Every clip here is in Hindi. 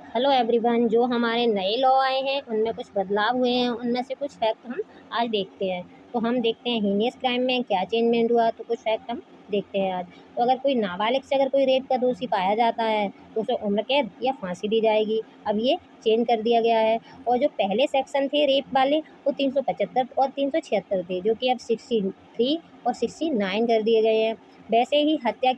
हेलो एवरीवन, जो हमारे नए लॉ आए हैं उनमें कुछ बदलाव हुए हैं। उनमें से कुछ फैक्ट हम आज देखते हैं। तो हम देखते हैं हीनियस क्राइम में क्या चेंजमेंट हुआ। तो कुछ फैक्ट हम देखते हैं आज। तो अगर कोई नाबालिग से अगर कोई रेप का दोषी पाया जाता है तो उसे उम्र कैद या फांसी दी जाएगी। अब ये चेंज कर दिया गया है। और जो पहले सेक्शन थे रेप वाले वो 375 और 376 थे, जो कि अब 63 और 69 कर दिए गए हैं। वैसे ही हत्या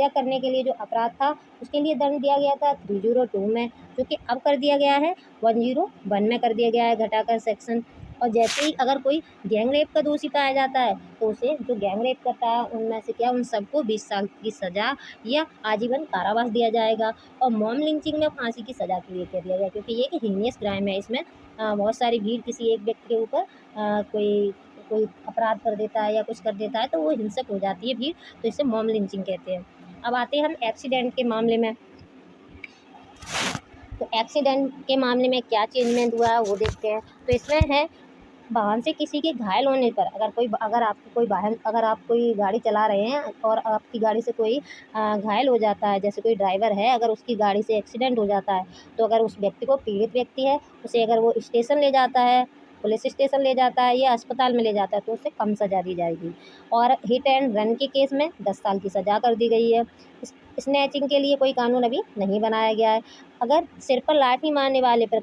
करने के लिए जो अपराध था उसके लिए दंड दिया गया था 302 में, जो कि अब कर दिया गया है 101 में कर दिया गया है घटाकर सेक्शन। और जैसे ही अगर कोई गैंग रेप का दोषी पाया जाता है तो उसे जो गैंग रेप करता है उनमें से उन सबको 20 साल की सज़ा या आजीवन कारावास दिया जाएगा। और मॉब लिंचिंग में फांसी की सज़ा के लिए कह दिया गया, क्योंकि ये एक हीनियस क्राइम है। इसमें बहुत सारी भीड़ किसी एक व्यक्ति के ऊपर कोई कोई अपराध कर देता है या कुछ कर देता है तो वो हिंसक हो जाती है भीड़, तो इसे मॉब लिंचिंग कहते हैं। अब आते हैं हम एक्सीडेंट के मामले में। तो एक्सीडेंट के मामले में क्या चेंजमेंट हुआ है वो देखते हैं। तो इसमें है वाहन से किसी के घायल होने पर अगर आप कोई गाड़ी चला रहे हैं और आपकी गाड़ी से कोई घायल हो जाता है, जैसे कोई ड्राइवर है, अगर उसकी गाड़ी से एक्सीडेंट हो जाता है तो अगर उस व्यक्ति को, पीड़ित व्यक्ति है, उसे अगर वो स्टेशन ले जाता है, पुलिस स्टेशन ले जाता है या अस्पताल में ले जाता है तो उसे कम सज़ा दी जाएगी। और हिट एंड रन के केस में 10 साल की सज़ा कर दी गई है। स्नैचिंग के लिए कोई कानून अभी नहीं बनाया गया है। अगर सिर पर लाठी मारने वाले पर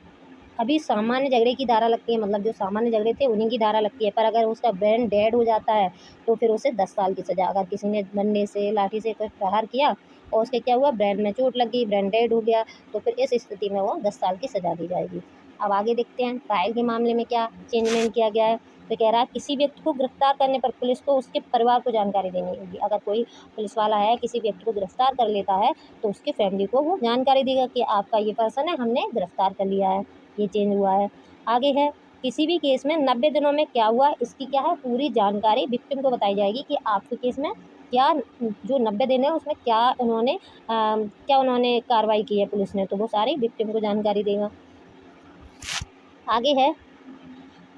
अभी सामान्य झगड़े की धारा लगती है, मतलब जो सामान्य झगड़े थे उन्हीं की धारा लगती है, पर अगर उसका ब्रेन डेड हो जाता है तो फिर उसे 10 साल की सज़ा। अगर किसी ने डंडे से, लाठी से कुछ प्रहार किया और उसके क्या हुआ, ब्रेन में चोट लगी, ब्रेन डेड हो गया, तो फिर इस स्थिति में वो 10 साल की सज़ा दी जाएगी। अब आगे देखते हैं ट्रायल के मामले में क्या चेंजमेंट किया गया है। तो कह रहा है किसी व्यक्ति को गिरफ्तार करने पर पुलिस को उसके परिवार को जानकारी देनी होगी। अगर कोई पुलिस वाला है किसी व्यक्ति को गिरफ्तार कर लेता है तो उसकी फैमिली को वो जानकारी देगा कि आपका ये पर्सन है, हमने गिरफ्तार कर लिया है। ये चेंज हुआ है। आगे है किसी भी केस में 90 दिनों में क्या हुआ, इसकी क्या है पूरी जानकारी विक्टिम को बताई जाएगी कि आपके केस में क्या, जो 90 दिन है उसमें क्या उन्होंने कार्रवाई की है पुलिस ने, तो वो सारी विक्टिम को जानकारी देगा। आगे है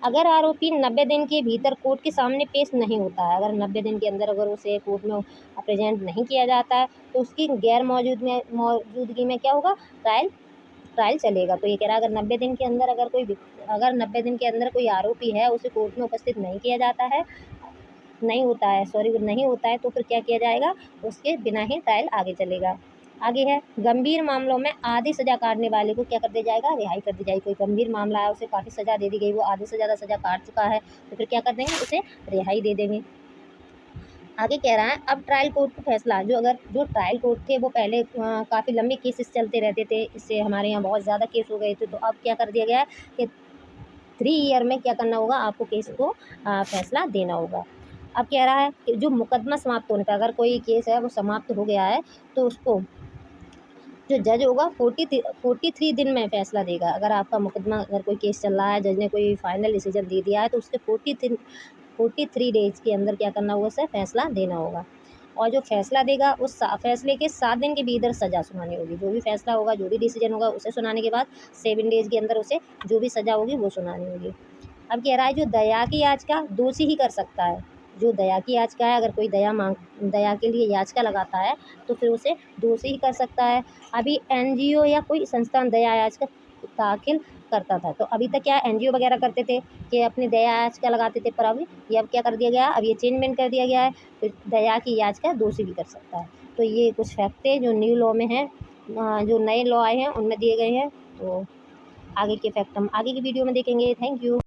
अगर आरोपी 90 दिन के भीतर कोर्ट के सामने पेश नहीं होता है, अगर 90 दिन के अंदर अगर उसे कोर्ट में प्रेजेंट नहीं किया जाता है तो उसकी मौजूदगी में क्या होगा, ट्रायल चलेगा। तो ये कह रहा है अगर 90 दिन के अंदर कोई आरोपी है उसे कोर्ट में उपस्थित नहीं किया जाता है, नहीं होता है तो फिर क्या किया जाएगा, उसके बिना ही ट्रायल आगे चलेगा। आगे है गंभीर मामलों में आधी सज़ा काटने वाले को क्या कर दिया जाएगा, रिहाई कर दी जाएगी। कोई गंभीर मामला है, उसे काफ़ी सज़ा दे दी गई, वो आधी से ज़्यादा सज़ा काट चुका है तो फिर क्या कर देंगे, उसे रिहाई दे देंगे। आगे कह रहा है अब ट्रायल कोर्ट का फैसला, जो ट्रायल कोर्ट थे वो पहले काफ़ी लंबे केसेस चलते रहते थे, इससे हमारे यहाँ बहुत ज़्यादा केस हो गए थे, तो अब क्या कर दिया गया है कि 3 ईयर में क्या करना होगा, आपको केस को फैसला देना होगा। अब कह रहा है कि जो मुकदमा समाप्त होने पर, अगर कोई केस है वो समाप्त हो गया है तो उसको जो जज होगा 43 दिन में फैसला देगा। अगर आपका मुकदमा, अगर कोई केस चल रहा है, जज ने कोई फाइनल डिसीजन दे दिया है तो उसके 43 डेज के अंदर क्या करना होगा, उसे फैसला देना होगा। और जो फैसला देगा उस फैसले के 7 दिन के भीतर सज़ा सुनानी होगी। जो भी फैसला होगा, जो भी डिसीजन होगा, उसे सुनाने के बाद 7 डेज के अंदर उसे जो भी सज़ा होगी वो सुनानी होगी। अब कह रहा है जो दया की याचिका दोषी ही कर सकता है। जो दया की याचिका है, अगर कोई दया के लिए याचिका लगाता है तो फिर उसे दोषी ही कर सकता है। अभी एनजीओ या कोई संस्थान दया याचिका दाखिल करता था, तो अभी तक क्या एनजीओ वगैरह करते थे कि अपनी दया याचिका लगाते थे, पर अभी ये अब क्या कर दिया गया, अब ये चेंजमेंट कर दिया गया है, तो दया की याचिका दोषी भी कर सकता है। तो ये कुछ फैक्ट है जो न्यू लॉ में है, जो नए लॉ आए हैं उनमें दिए गए हैं। तो आगे के फैक्ट हम आगे की वीडियो में देखेंगे। Thank you.